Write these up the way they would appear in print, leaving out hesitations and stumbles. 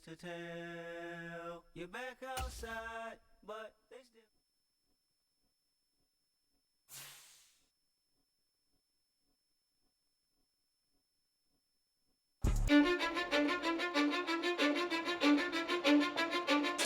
to tell. You're back outside, but they still.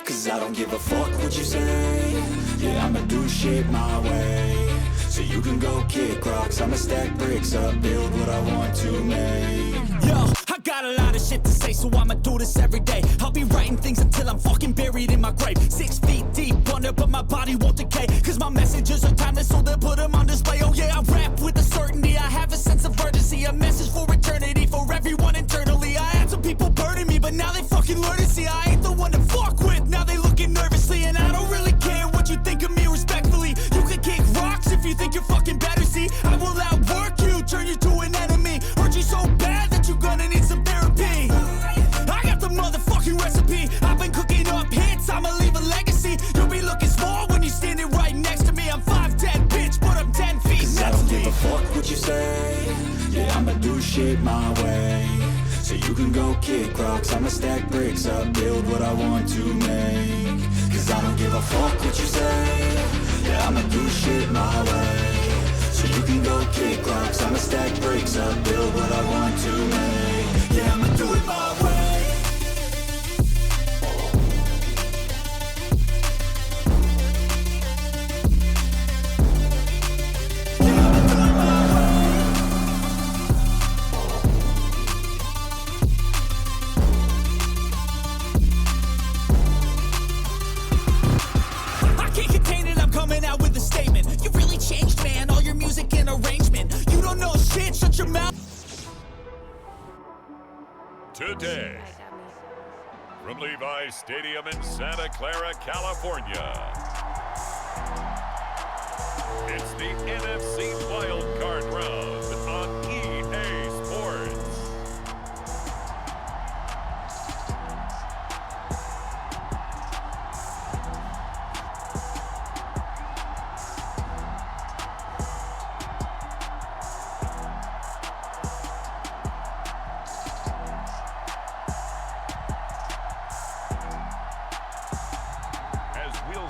Cause I don't give a fuck what you say. Yeah, I'ma do shit my way. So you can go kick rocks, I'ma stack bricks up, build what I want to make. Yo, I got a lot of shit to say, so I'ma do this every day. I'll be writing things until I'm fucking buried in my grave. 6 feet deep under, but my body won't decay. Cause my messages are timeless, so they'll put them on display. Oh yeah, I rap with a certainty, I have a sense of urgency. A message for eternity, for everyone internally. I had some people burning me, but now they fucking learn to see I ain't the one to fuck with. Now they looking nervously, and I don't really care what you think of me respectfully. You can kick rocks if you think you're fucking better, see. I will outwork you, turn you to an enemy. Hurt you so bad that you're gonna need some therapy. I got the motherfucking recipe. I've been cooking up hits, I'ma leave a legacy. You'll be looking small when you're standing right next to me. I'm 5'10", bitch, but I'm 10 feet. Cause I don't give a fuck what you say. Yeah, I'ma do shit my way. So you can go kick rocks, I'ma stack bricks up, build what I want to make. Cause I don't give a fuck what you say. Yeah, I'ma do shit my way. So you can go kick rocks, I'ma stack bricks up, build what I want to make. Yeah, I'ma do it my way. Today, from Levi Stadium in Santa Clara, California, it's the NFC Wildcard Round on EA Sports.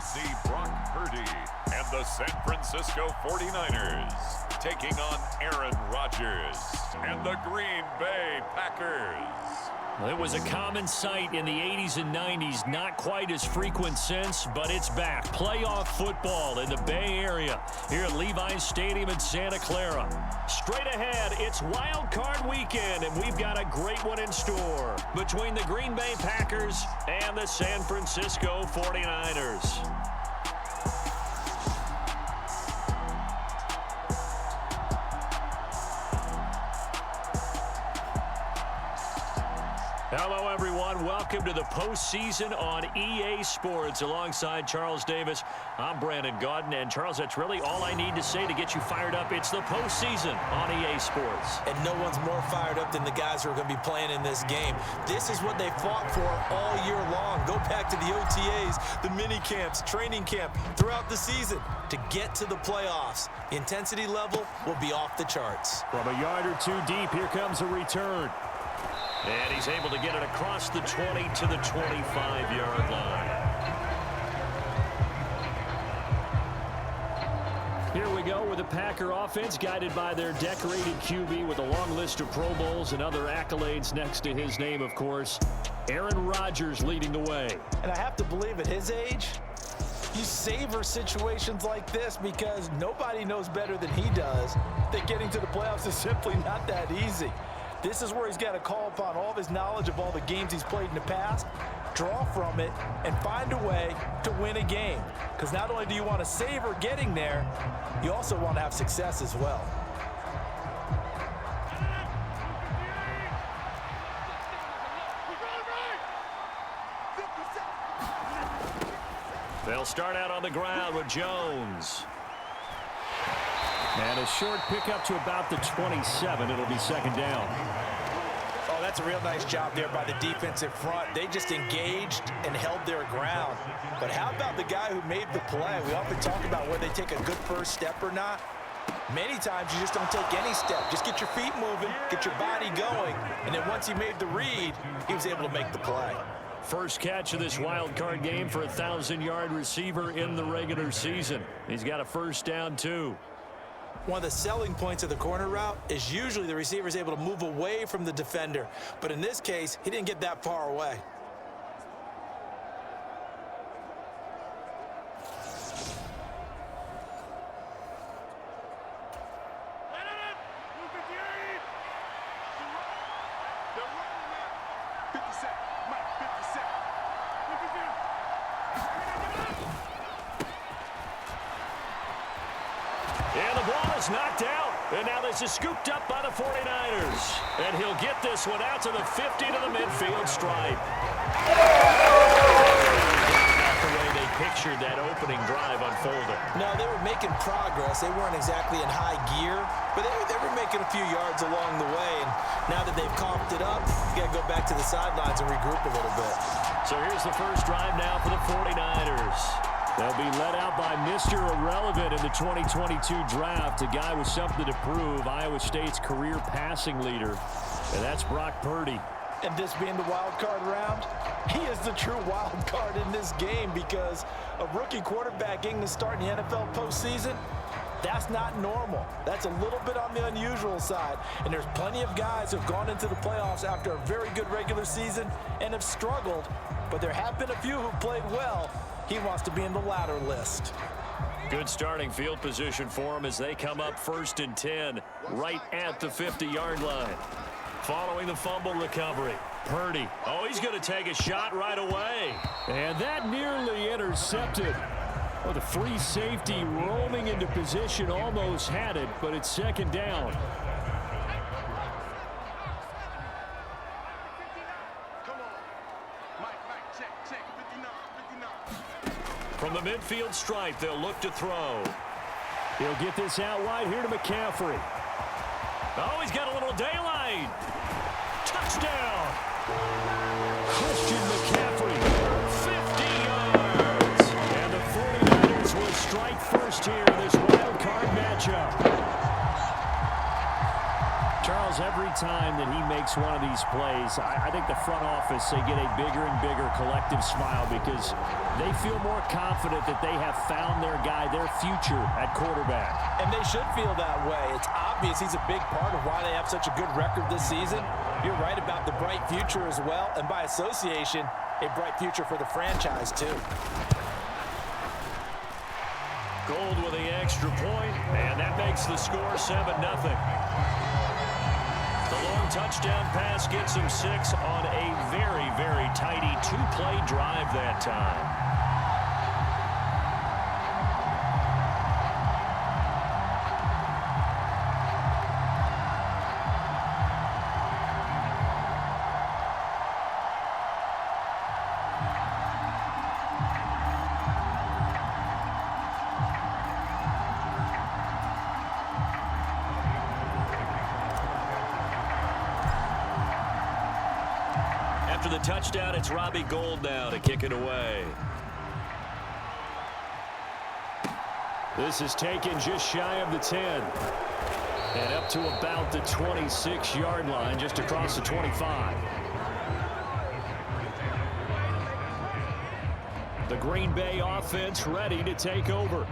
See Brock Purdy and the San Francisco 49ers taking on Aaron Rodgers and the Green Bay Packers. Well, it was a common sight in the 80s and 90s, not quite as frequent since, but it's back. Playoff football in the Bay Area here at Levi Stadium in Santa Clara. Straight ahead, it's Wild Card Weekend, and we've got a great one in store between the Green Bay Packers and the San Francisco 49ers. Hello, everyone. Welcome to the postseason on EA Sports. Alongside Charles Davis, I'm Brandon Gaudin. And, Charles, that's really all I need to say to get you fired up. It's the postseason on EA Sports. And no one's more fired up than the guys who are going to be playing in this game. This is what they fought for all year long. Go back to the OTAs, the mini camps, training camp, throughout the season to get to the playoffs. The intensity level will be off the charts. From a yard or two deep, here comes a return. And he's able to get it across the 20 to the 25-yard line. Here we go with the Packer offense, guided by their decorated QB with a long list of Pro Bowls and other accolades next to his name, of course. Aaron Rodgers leading the way. And I have to believe at his age, you savor situations like this because nobody knows better than he does that getting to the playoffs is simply not that easy. This is where he's got to call upon all of his knowledge of all the games he's played in the past, draw from it, and find a way to win a game. Because not only do you want to savor getting there, you also want to have success as well. They'll start out on the ground with Jones. And a short pickup to about the 27. It'll be second down. Oh, that's a real nice job there by the defensive front. They just engaged and held their ground. But how about the guy who made the play? We often talk about whether they take a good first step or not. Many times you just don't take any step. Just get your feet moving, get your body going, and then once he made the read, he was able to make the play. First catch of this wild card game for a 1,000-yard receiver in the regular season. He's got a first down, too. One of the selling points of the corner route is usually the receiver is able to move away from the defender. But in this case, he didn't get that far away. And the ball is knocked out. And now this is scooped up by the 49ers. And he'll get this one out to the 50 to the midfield stripe. Not the way they pictured that opening drive unfolding. No, they were making progress. They weren't exactly in high gear, but they were making a few yards along the way. And now that they've coughed it up, you got to go back to the sidelines and regroup a little bit. So here's the first drive now for the 49ers. They'll be led out by Mr. Irrelevant in the 2022 draft, a guy with something to prove, Iowa State's career passing leader, and that's Brock Purdy. And this being the wild card round, he is the true wild card in this game because a rookie quarterback getting to start in the NFL postseason, that's not normal. That's a little bit on the unusual side. And there's plenty of guys who have gone into the playoffs after a very good regular season and have struggled, but there have been a few who played well. He wants to be in the latter list. Good starting field position for him as they come up 1st and 10, right at the 50-yard line. Following the fumble recovery, Purdy. Oh, he's going to take a shot right away. And that nearly intercepted. Well, the free safety roaming into position almost had it, but it's second down. From the midfield stripe, they'll look to throw. He'll get this out wide here to McCaffrey. Oh, he's got a little daylight. Touchdown. Christian McCaffrey. 50 yards. And the 49ers will strike first here in this wild card matchup. Charles, every time that he makes one of these plays, I think the front office, they get a bigger and bigger collective smile because they feel more confident that they have found their guy, their future at quarterback. And they should feel that way. It's obvious he's a big part of why they have such a good record this season. You're right about the bright future as well, and by association, a bright future for the franchise too. Gold with the extra point, and that makes the score 7-0. The long touchdown pass gets him 6 on a very, very tidy 2-play drive that time. After the touchdown, it's Robbie Gould now to kick it away. This is taken just shy of the 10. And up to about the 26-yard line, just across the 25. The Green Bay offense ready to take over.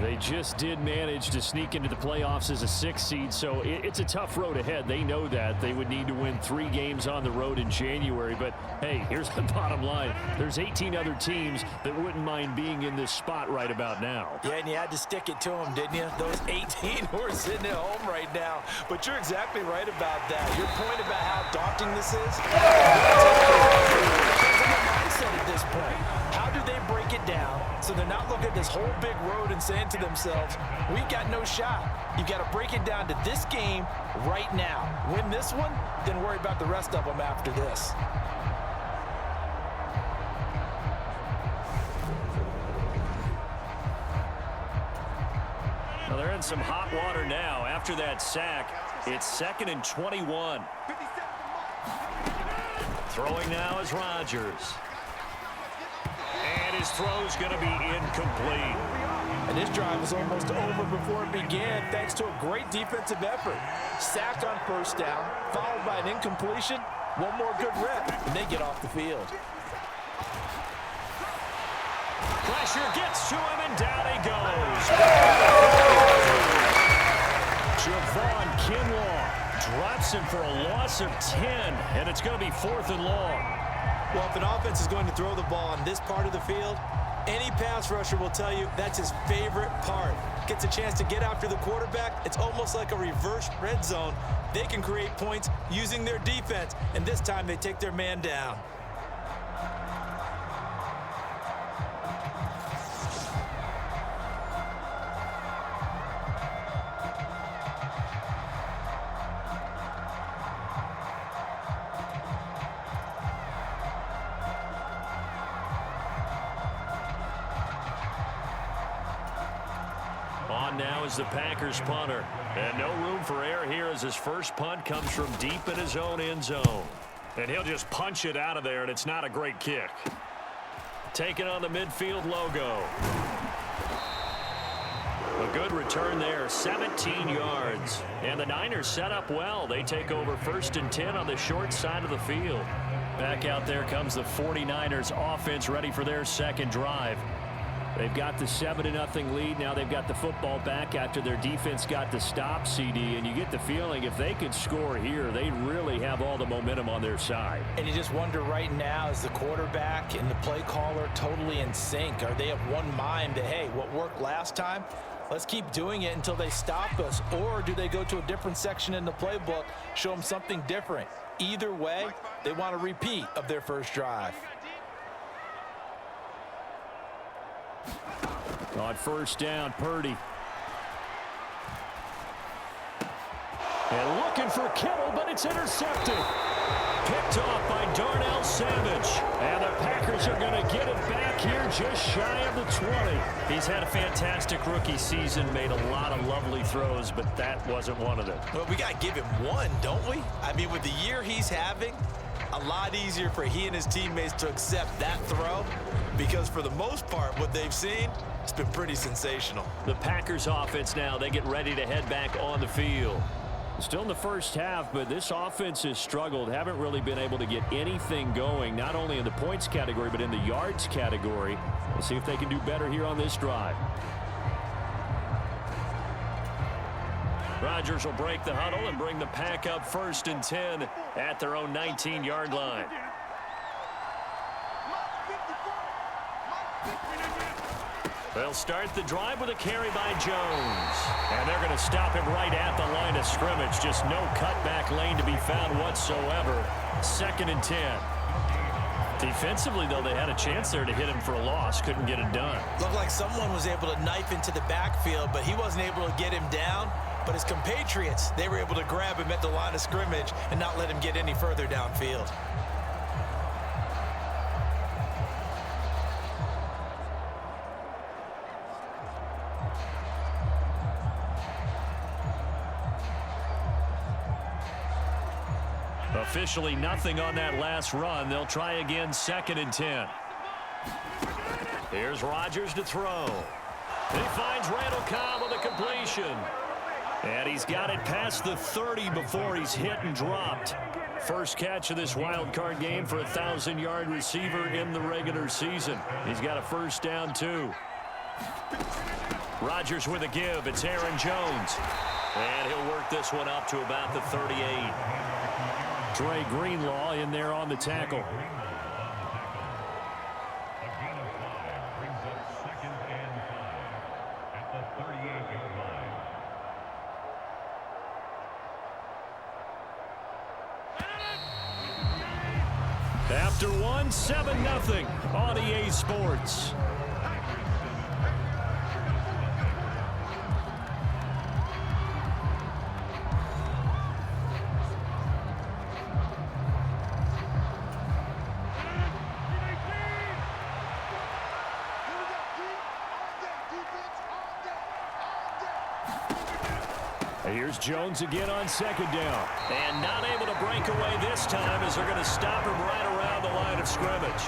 They just did manage to sneak into the playoffs as a 6th seed, so it's a tough road ahead. They know that. They would need to win 3 games on the road in January. But, hey, here's the bottom line. There's 18 other teams that wouldn't mind being in this spot right about now. Yeah, and you had to stick it to them, didn't you? Those 18 who are sitting at home right now. But you're exactly right about that. Your point about how daunting this is, depends on the mindset at this point. How do they break it down so they're not looking at this whole big road and saying to themselves, we've got no shot. You've got to break it down to this game right now. Win this one, then worry about the rest of them after this. Well, they're in some hot water now. After that sack, it's 2nd and 21. Throwing now is Rodgers. And his throw's going to be incomplete. And this drive was almost over before it began thanks to a great defensive effort. Sacked on 1st down, followed by an incompletion. One more good rep, and they get off the field. Pressure gets to him, and down he goes. Javon Kinlaw drops him for a loss of 10, and it's going to be 4th and long. Well, if an offense is going to throw the ball on this part of the field, any pass rusher will tell you that's his favorite part. Gets a chance to get after the quarterback. It's almost like a reverse red zone. They can create points using their defense, and this time they take their man down. On now is the Packers punter. And no room for error here as his first punt comes from deep in his own end zone. And he'll just punch it out of there, and it's not a great kick. Taking on the midfield logo. A good return there, 17 yards. And the Niners set up well. They take over 1st and 10 on the short side of the field. Back out there comes the 49ers offense ready for their second drive. They've got the 7-0 lead. Now they've got the football back after their defense got the stop, CD. And you get the feeling if they could score here, they really have all the momentum on their side. And you just wonder right now, is the quarterback and the play caller totally in sync? Are they of one mind that, hey, what worked last time, let's keep doing it until they stop us? Or do they go to a different section in the playbook, show them something different? Either way, they want a repeat of their first drive. On first down, Purdy. And looking for Kittle, but it's intercepted. Picked off by Darnell Savage. And the Packers are going to get it back here just shy of the 20. He's had a fantastic rookie season, made a lot of lovely throws, but that wasn't one of them. Well, we got to give him one, don't we? I mean, with the year he's having, a lot easier for he and his teammates to accept that throw, because for the most part, what they've seen, it's been pretty sensational. The Packers offense now, they get ready to head back on the field. Still in the first half, but this offense has struggled. Haven't really been able to get anything going, not only in the points category, but in the yards category. We'll see if they can do better here on this drive. Rodgers will break the huddle and bring the pack up 1st and 10 at their own 19-yard line. They'll start the drive with a carry by Jones. And they're going to stop him right at the line of scrimmage. Just no cutback lane to be found whatsoever. 2nd and 10. Defensively, though, they had a chance there to hit him for a loss. Couldn't get it done. Looked like someone was able to knife into the backfield, but he wasn't able to get him down. But his compatriots, they were able to grab him at the line of scrimmage and not let him get any further downfield. Officially nothing on that last run. They'll try again, 2nd and 10. Here's Rodgers to throw. He finds Randall Cobb with a completion. And he's got it past the 30 before he's hit and dropped. First catch of this wild card game for a 1,000-yard receiver in the regular season. He's got a first down, too. Rodgers with a give. It's Aaron Jones. And he'll work this one up to about the 38. Dre Greenlaw in there on the tackle. After one, 7-0 on EA Sports. Here's Jones again on 2nd down. And not able to break away this time as they're going to stop him right around the line of scrimmage.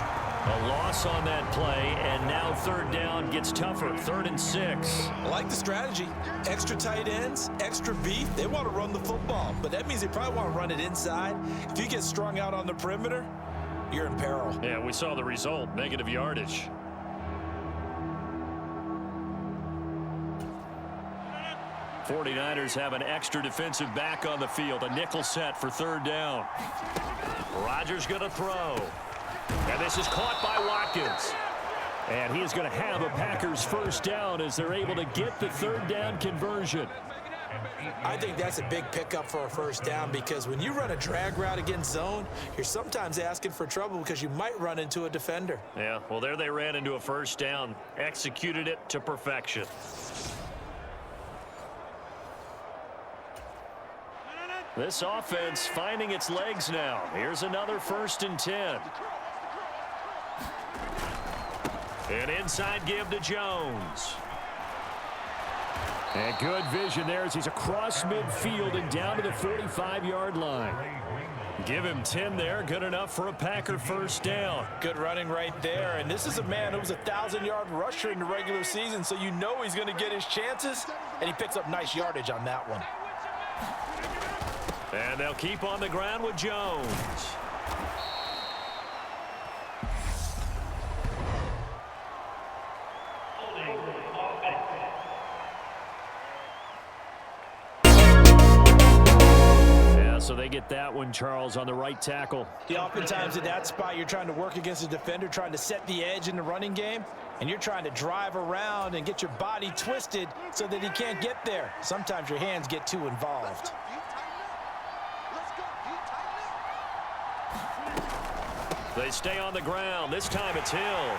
A loss on that play, and now 3rd down gets tougher. 3rd and 6. I like the strategy. Extra tight ends, extra beef. They want to run the football, but that means they probably want to run it inside. If you get strung out on the perimeter, you're in peril. Yeah, we saw the result, negative yardage. 49ers have an extra defensive back on the field. A nickel set for third down. Rodgers going to throw. And this is caught by Watkins. And he is going to have a Packers first down as they're able to get the third down conversion. I think that's a big pickup for a first down because when you run a drag route against zone, you're sometimes asking for trouble because you might run into a defender. Yeah, well, there they ran into a first down. Executed it to perfection. This offense finding its legs now. Here's another 1st and 10. An inside give to Jones. And good vision there as he's across midfield and down to the 45-yard line. Give him 10 there. Good enough for a Packer first down. Good running right there. And this is a man who was a 1,000-yard rusher in the regular season, so you know he's going to get his chances, and he picks up nice yardage on that one. And they'll keep on the ground with Jones. So they get that one, Charles, on the right tackle. Yeah, oftentimes in that spot, you're trying to work against a defender, trying to set the edge in the running game, and you're trying to drive around and get your body twisted so that he can't get there. Sometimes your hands get too involved. They stay on the ground. This time it's Hill.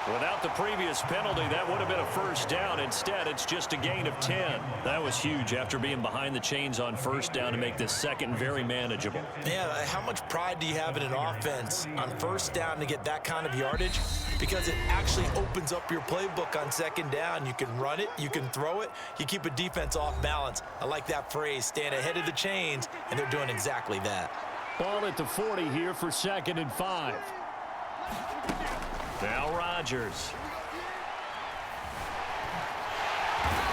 Without the previous penalty, that would have been a first down. Instead, it's just a gain of 10. That was huge after being behind the chains on first down to make this second very manageable. Yeah, how much pride do you have in an offense on first down to get that kind of yardage? Because it actually opens up your playbook on second down. You can run it, you can throw it, you keep a defense off balance. I like that phrase, stand ahead of the chains, and they're doing exactly that. Ball at the 40 here for 2nd and 5. Now Rodgers.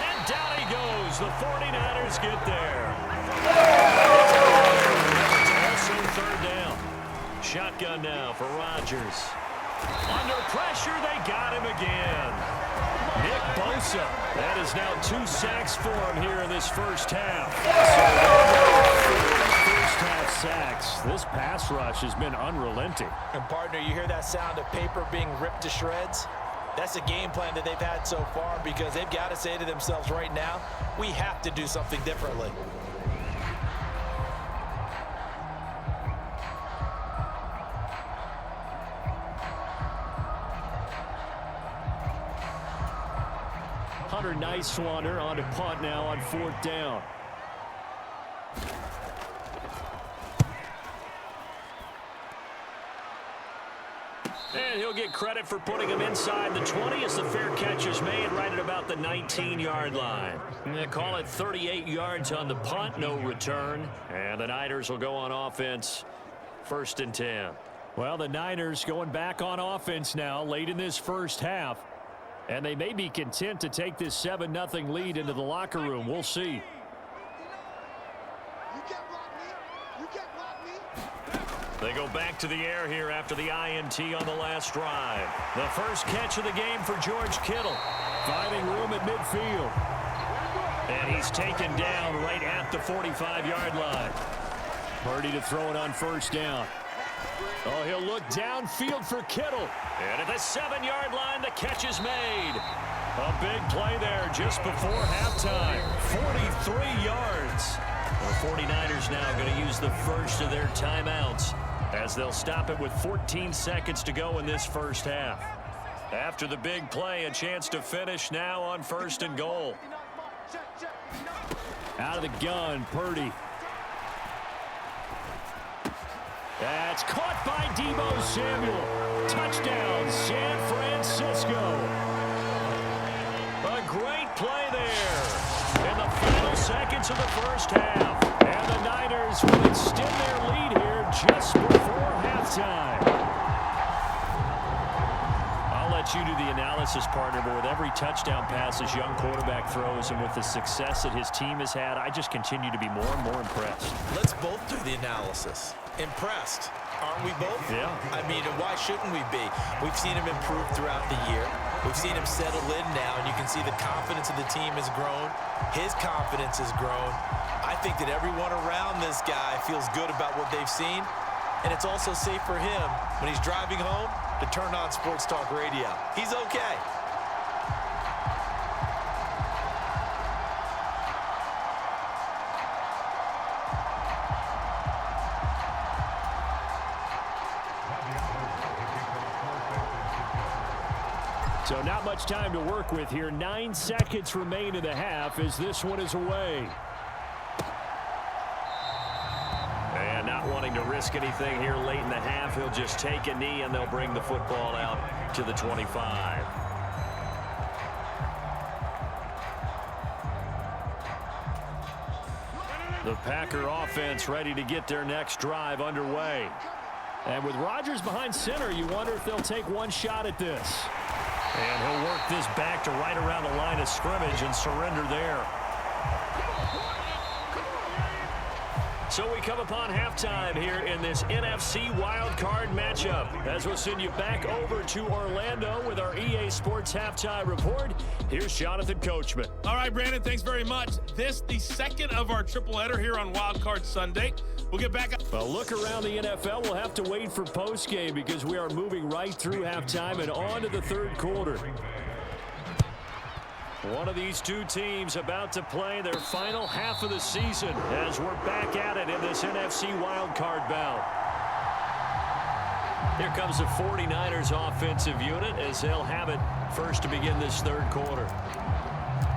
And down he goes. The 49ers get there. Also third down. Shotgun now for Rodgers. Under pressure, they got him again. Nick Bosa. That is now 2 sacks for him here in this first half. First half sacks. This pass rush has been unrelenting. And partner, you hear that sound of paper being ripped to shreds? That's a game plan that they've had so far because they've got to say to themselves right now, we have to do something differently. Hunter Nice-Swanner on to punt now on 4th down. And he'll get credit for putting him inside the 20 as the fair catch is made right at about the 19-yard line. And they call it 38 yards on the punt, no return. And the Niners will go on offense, 1st and 10. Well, the Niners going back on offense now late in this first half. And they may be content to take this 7-0 lead into the locker room. We'll see. They go back to the air here after the INT on the last drive. The first catch of the game for George Kittle. Finding room at midfield. And he's taken down right at the 45-yard line. Purdy to throw it on first down. Oh, he'll look downfield for Kittle. And at the 7-yard line, the catch is made. A big play there just before halftime. 43 yards. The 49ers now going to use the first of their timeouts as they'll stop it with 14 seconds to go in this first half. After the big play, a chance to finish now on 1st and goal. Out of the gun, Purdy. That's caught by Deebo Samuel. Touchdown, San Francisco. A great play there in the final seconds of the first half. And the Niners will extend their lead here just before halftime. I'll let you do the analysis, partner, but with every touchdown pass this young quarterback throws and with the success that his team has had, I just continue to be more and more impressed. Let's both do the analysis. Impressed. Aren't we both? Yeah. I mean, and why shouldn't we be? We've seen him improve throughout the year. We've seen him settle in now, and you can see the confidence of the team has grown. His confidence has grown. I think that everyone around this guy feels good about what they've seen, and it's also safe for him when he's driving home to turn on Sports Talk Radio. He's okay. So not much time to work with here. 9 seconds remain in the half as this one is away. And not wanting to risk anything here late in the half, he'll just take a knee and they'll bring the football out to the 25. The Packer offense ready to get their next drive underway. And with Rodgers behind center, you wonder if they'll take one shot at this. And he'll work this back to right around the line of scrimmage and surrender there. So we come upon halftime here in this NFC wildcard matchup. As we'll send you back over to Orlando with our EA Sports halftime report. Here's Jonathan Coachman. All right, Brandon, thanks very much. This, the second of our triple header here on Wildcard Sunday. We'll get back. A look around the NFL. We'll have to wait for postgame because we are moving right through halftime and on to the third quarter. One of these two teams about to play their final half of the season as we're back at it in this NFC wildcard bout. Here comes the 49ers offensive unit as they'll have it first to begin this third quarter.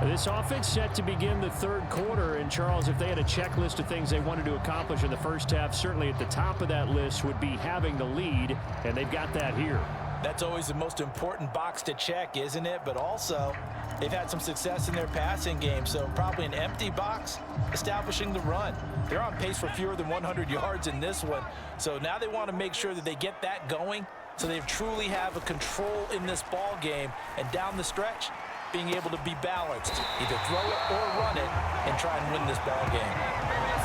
This offense set to begin the third quarter, and Charles, if they had a checklist of things they wanted to accomplish in the first half, certainly at the top of that list would be having the lead, and they've got that here. That's always the most important box to check, isn't it? But also, they've had some success in their passing game, so probably an empty box establishing the run. They're on pace for fewer than 100 yards in this one, so now they want to make sure that they get that going so they truly have a control in this ball game, and down the stretch, being able to be balanced, either throw it or run it, and try and win this ball game.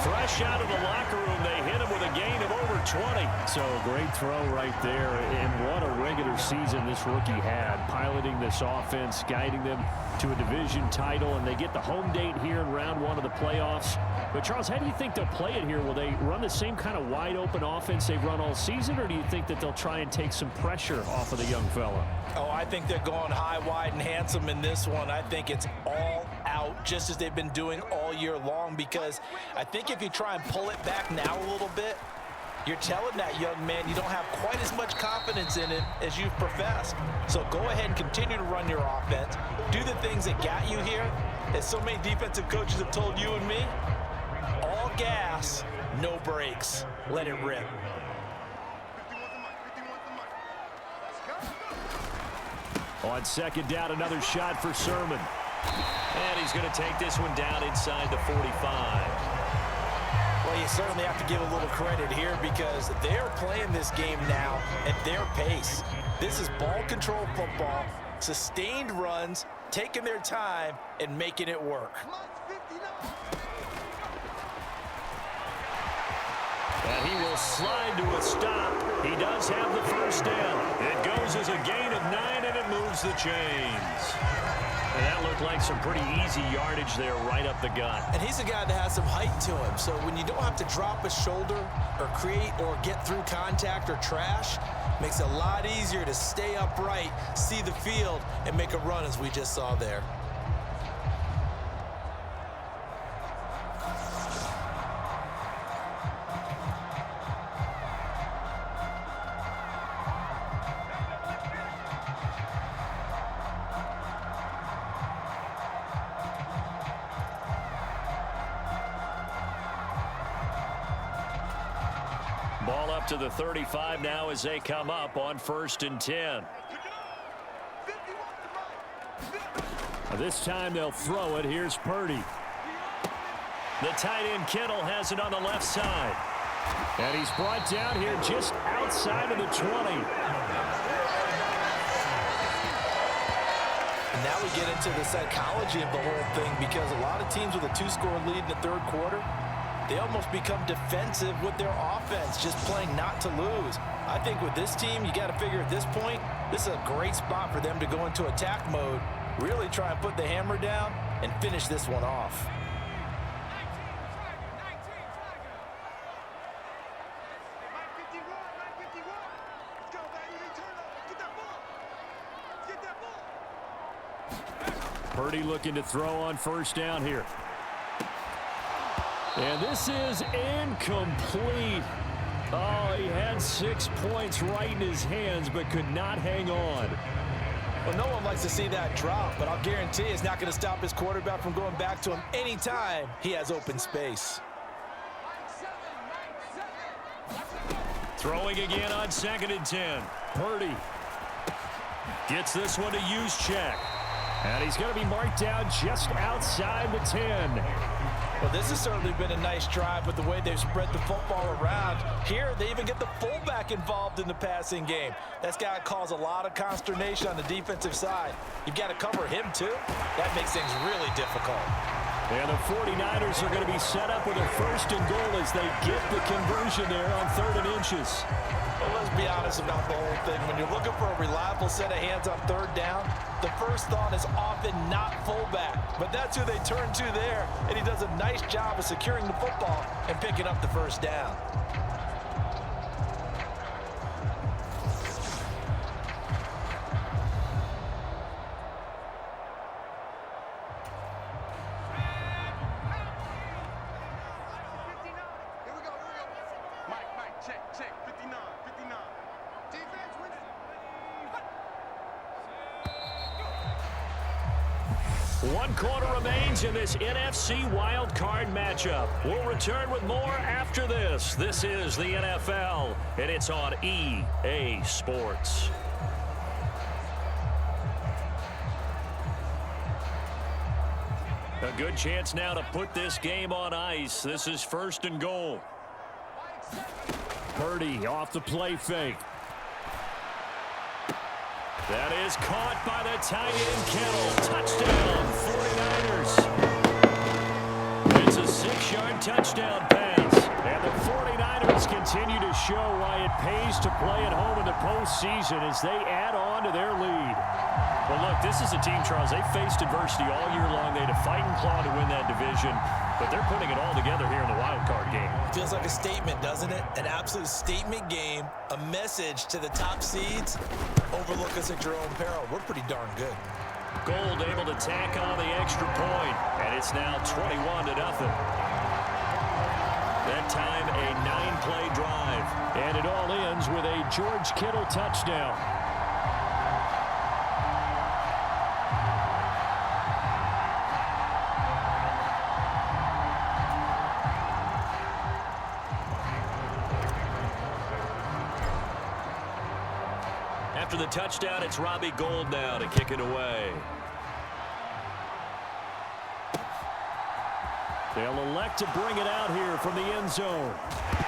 Fresh out of the locker room, they hit him with a gain of over 20. So great throw right there, and what a regular season this rookie had, piloting this offense, guiding them to a division title, and they get the home date here in round one of the playoffs. But Charles, how do you think they'll play it here? Will they run the same kind of wide open offense they've run all season, or do you think that they'll try and take some pressure off of the young fella? Oh, I think they're going high, wide, and handsome in this one. I think it's all out, just as they've been doing all year long, because I think if you try and pull it back now a little bit, you're telling that young man you don't have quite as much confidence in it as you've professed. So go ahead and continue to run your offense. Do the things that got you here. As so many defensive coaches have told you and me, all gas, no brakes. Let it rip. On second down, another shot for Sermon. And he's going to take this one down inside the 45. Well, you certainly have to give a little credit here because they're playing this game now at their pace. This is ball control football, sustained runs, taking their time, and making it work. And he will slide to a stop. He does have the first down. It goes as a gain of 9, and it moves the chains. And that looked like some pretty easy yardage there right up the gut. And he's a guy that has some height to him. So when you don't have to drop a shoulder or create or get through contact or trash, makes it a lot easier to stay upright, see the field, and make a run as we just saw there. Ball up to the 35 now as they come up on 1st and 10. This time they'll throw it. Here's Purdy. The tight end Kittle has it on the left side. And he's brought down here just outside of the 20. And now we get into the psychology of the whole thing, because a lot of teams with a 2-score lead in the third quarter, they almost become defensive with their offense, just playing not to lose. I think with this team, you got to figure at this point, this is a great spot for them to go into attack mode, really try and put the hammer down and finish this one off. Purdy looking to throw on first down here. And this is incomplete. Oh, he had 6 points right in his hands, but could not hang on. Well, no one likes to see that drop, but I'll guarantee it's not going to stop his quarterback from going back to him anytime he has open space. Throwing again on 2nd and 10. Purdy gets this one to Juszczyk. And he's going to be marked down just outside the 10. Well, this has certainly been a nice drive with the way they've spread the football around. Here, they even get the fullback involved in the passing game. That's got to cause a lot of consternation on the defensive side. You've got to cover him, too. That makes things really difficult. And the 49ers are going to be set up with a 1st and goal as they get the conversion there on 3rd and inches. Well, let's be honest about the whole thing. When you're looking for a reliable set of hands on 3rd down, the first thought is often not fullback. But that's who they turn to there, and he does a nice job of securing the football and picking up the 1st down. One quarter remains in this NFC wild card matchup. We'll return with more after this. This is the NFL, and it's on EA Sports. A good chance now to put this game on ice. This is 1st and goal. Purdy off the play fake. That is caught by the tight end Kittle. Touchdown, 49ers. It's a 6-yard touchdown pass. And the 49ers continue to show why it pays to play at home in the postseason as they add on to their lead. Well, look, this is a team, Charles, they faced adversity all year long. They had to fight and claw to win that division, but they're putting it all together here in the wild card game. Feels like a statement, doesn't it? An absolute statement game, a message to the top seeds. Overlook us at your own peril. We're pretty darn good. Gold able to tack on the extra point, and it's now 21-0. That time a 9-play drive, and it all ends with a George Kittle touchdown. After the touchdown, it's Robbie Gould now to kick it away. They'll elect to bring it out here from the end zone.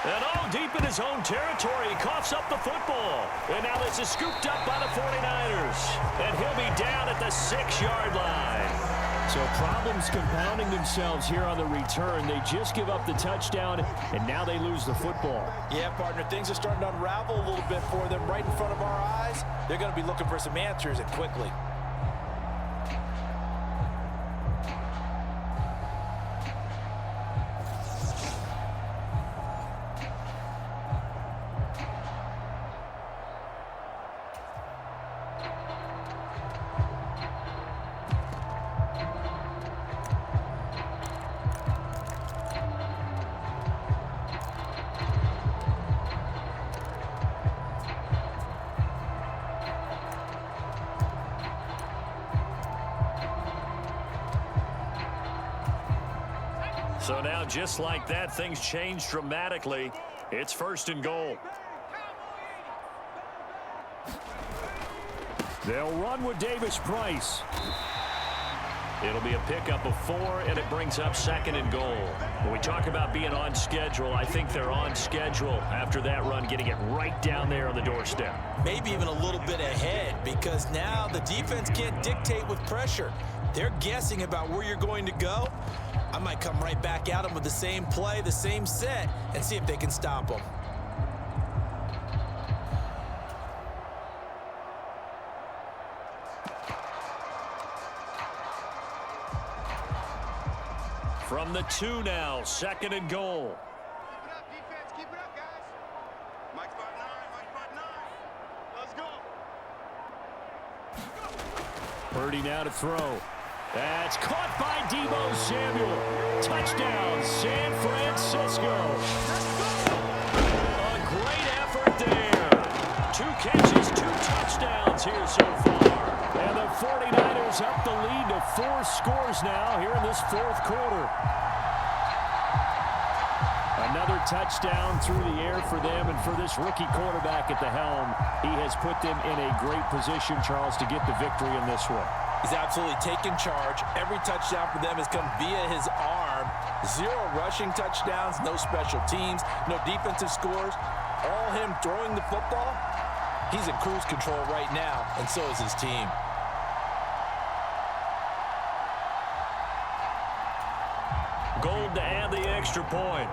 And deep in his own territory, he coughs up the football. And now this is scooped up by the 49ers. And he'll be down at the 6-yard line. So problems compounding themselves here on the return. They just give up the touchdown, and now they lose the football. Yeah, partner, things are starting to unravel a little bit for them right in front of our eyes. They're going to be looking for some answers, and quickly. So now, just like that, things change dramatically. It's 1st and goal. They'll run with Davis Price. It'll be a pickup of 4, and it brings up 2nd and goal. When we talk about being on schedule, I think they're on schedule after that run, getting it right down there on the doorstep. Maybe even a little bit ahead, because now the defense can't dictate with pressure. They're guessing about where you're going to go. I might come right back at them with the same play, the same set, and see if they can stop them. From the 2 now, 2nd and goal. Keep it up, defense. Keep it up, guys. Mike's button 9. Mike's button 9. Let's go. Purdy now to throw. That's caught by Deebo Samuel. Touchdown, San Francisco. A great effort there. 2 catches, 2 touchdowns here so far. And the 49ers up the lead to 4 scores now here in this 4th quarter. Another touchdown through the air for them, and for this rookie quarterback at the helm, he has put them in a great position, Charles, to get the victory in this one. He's absolutely taken charge. Every touchdown for them has come via his arm. 0 rushing touchdowns, no special teams, no defensive scores. All him throwing the football. He's in cruise control right now, and so is his team. Gold to add the extra point.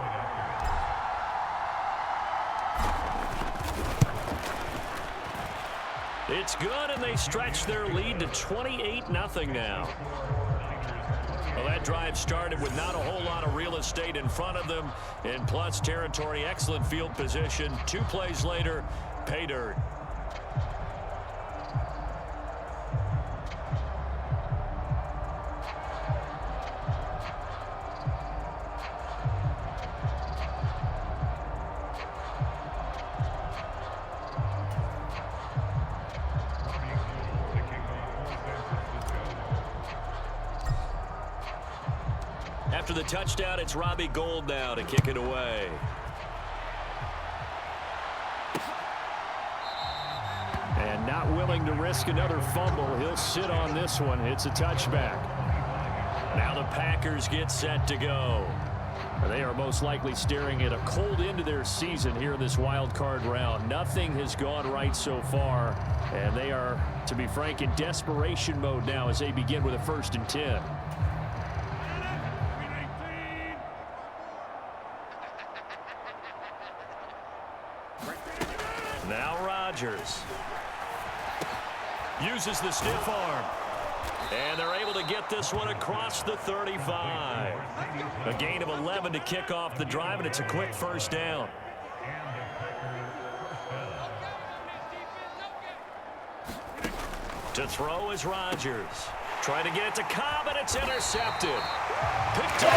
It's good, and they stretch their lead to 28-0 now. Well, that drive started with not a whole lot of real estate in front of them. In plus territory, excellent field position. 2 plays later, pay dirt. After the touchdown, it's Robbie Gould now to kick it away. And not willing to risk another fumble. He'll sit on this one. It's a touchback. Now the Packers get set to go. They are most likely staring at a cold end to their season here in this wild card round. Nothing has gone right so far, and they are, to be frank, in desperation mode now as they begin with a 1st and 10. Now Rodgers uses the stiff arm, and they're able to get this one across the 35. A gain of 11 to kick off the drive, and it's a quick 1st down. To throw is Rodgers. Trying to get it to Cobb, and it's intercepted. Picked up.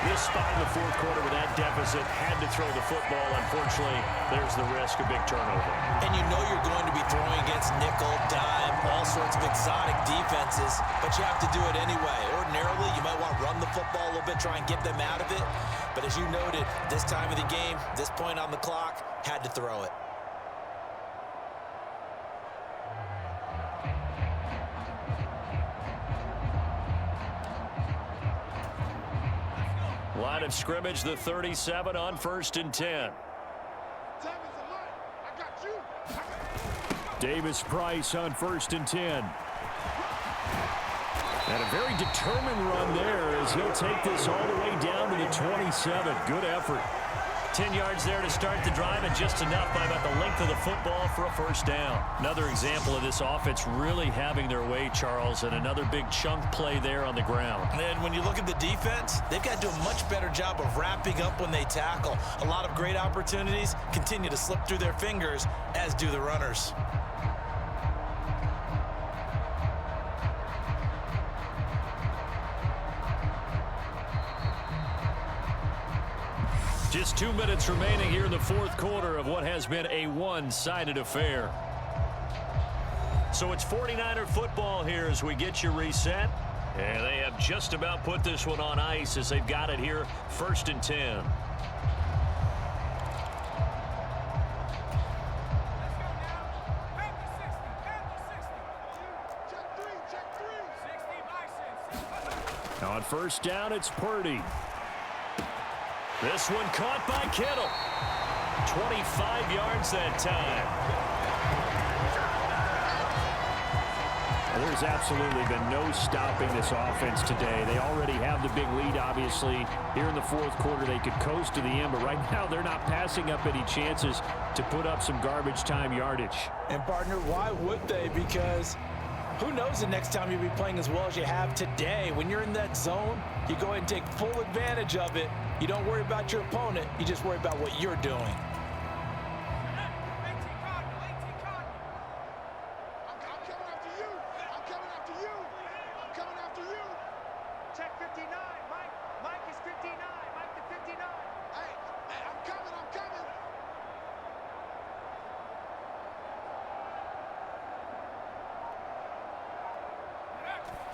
This spot in the 4th quarter with that deficit, had to throw the football. Unfortunately, there's the risk of big turnover. And you know you're going to be throwing against nickel, dime, all sorts of exotic defenses, but you have to do it anyway. Ordinarily, you might want to run the football a little bit, try and get them out of it. But as you noted, this time of the game, this point on the clock, had to throw it. Line of scrimmage, the 37 on 1st and 10. Davis Price on 1st and 10. And a very determined run there as he'll take this all the way down to the 27. Good effort. 10 yards there to start the drive, and just enough by about the length of the football for a 1st down. Another example of this offense really having their way, Charles, and another big chunk play there on the ground. And when you look at the defense, they've got to do a much better job of wrapping up when they tackle. A lot of great opportunities continue to slip through their fingers, as do the runners. Just 2 minutes remaining here in the 4th quarter of what has been a one-sided affair. So it's 49er football here as we get you reset. And they have just about put this one on ice as they've got it here, 1st and 10. On 1st down, it's Purdy. This one caught by Kittle. 25 yards that time. There's absolutely been no stopping this offense today. They already have the big lead, obviously. Here in the fourth quarter, they could coast to the end, but right now they're not passing up any chances to put up some garbage time yardage. And, partner, why would they? Because who knows the next time you'll be playing as well as you have today. When you're in that zone, you go ahead and take full advantage of it. You don't worry about your opponent. You just worry about what you're doing.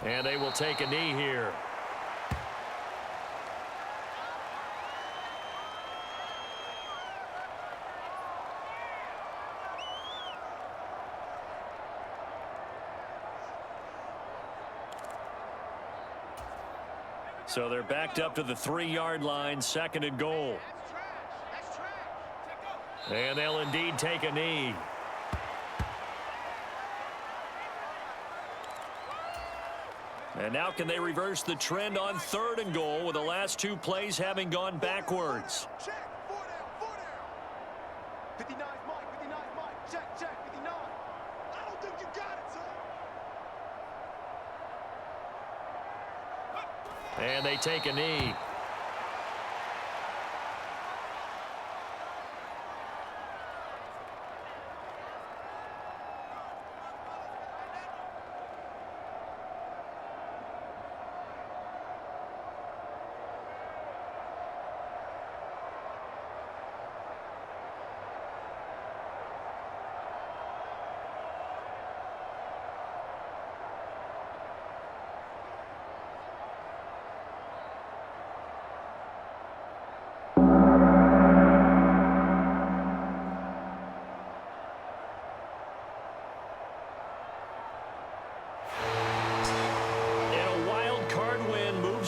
And they will take a knee here. So they're backed up to the 3-yard line, 2nd and goal. And they'll indeed take a knee. And now can they reverse the trend on 3rd and goal with the last 2 plays having gone backwards? Check. 4 down. 59 Mike. Check. 59. I don't think you got it, son. And they take a knee.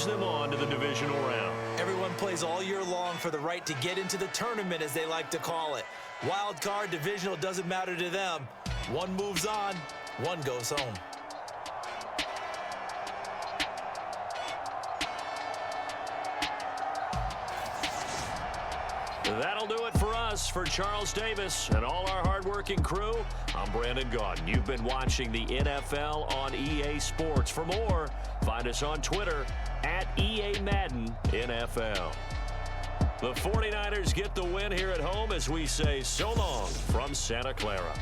Them on to the divisional round. Everyone plays all year long for the right to get into the tournament, as they like to call it. Wild card, divisional, doesn't matter to them. One moves on, one goes home. That'll do it for us. For Charles Davis and all our hardworking crew, I'm Brandon Gaudin. You've been watching the NFL on EA Sports. For more, find us on Twitter at EA Madden NFL. The 49ers get the win here at home as we say so long from Santa Clara.